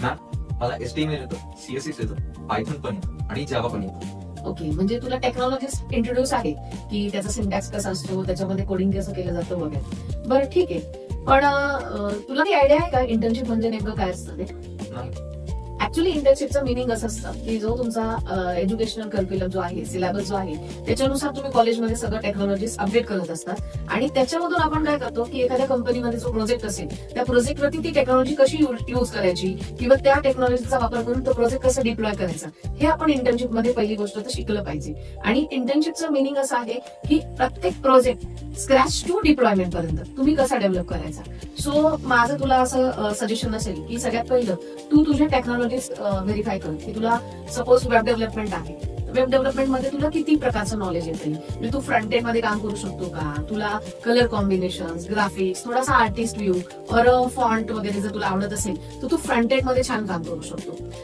Ma'am मला HTML येतं, CSS येतं, पायथन पण येतं आणि जावा पण येतं. ओके, म्हणजे तुला टेक्नॉलॉजीस इंट्रोड्यूस आहे की त्याचा सिंटॅक्स कसा असतो, त्याच्यामध्ये कोडिंग कसं केलं जातं वगैरे. बरं ठीक आहे, पण तुला ती आयडिया आहे का इंटर्नशिप म्हणजे नेमकं काय असतं ते? नाही. ऍक्च्युली इंटर्नशिपचं मिनिंग असं असतं की जो तुमचा एज्युकेशनल करिक्युलम जो आहे, सिलेबस जो आहे, त्याच्यानुसार तुम्ही कॉलेजमध्ये सगळं टेक्नॉलॉजीज अपडेट करत असतात आणि त्याच्यामधून आपण काय करतो की एखाद्या कंपनीमध्ये जो प्रोजेक्ट असेल त्या प्रोजेक्टवरती ती टेक्नॉलॉजी कशी यूज करायची किंवा त्या टेक्नॉलॉजीचा वापर करून तो प्रोजेक्ट कसा डिप्लॉय करायचा, हे आपण इंटर्नशिपमध्ये पहिली गोष्ट तर शिकलं पाहिजे. आणि इंटर्नशिपचं मिनिंग असं आहे की प्रत्येक प्रोजेक्ट स्क्रॅच टू डिप्लॉयमेंट पर्यंत तुम्ही कसा डेव्हलप करायचा. सो माझं तुला असं सजेशन असेल की सगळ्यात पहिलं तू तुझे टेक्नॉलॉजी व्हेरीफाय कर की तुला सपोज वेब डेव्हलपमेंट आहे, वेब डेव्हलपमेंट मध्ये तुला किती प्रकारचं नॉलेज येते, म्हणजे तू फ्रंट एंड मध्ये काम करू शकतो का, तुला कलर कॉम्बिनेशन, ग्राफिक्स, थोडासा आर्टिस्ट व्ह्यू और फॉन्ट वगैरे जर तुला आवडत असेल तर तू फ्रंट एंड मध्ये छान काम करू शकतो.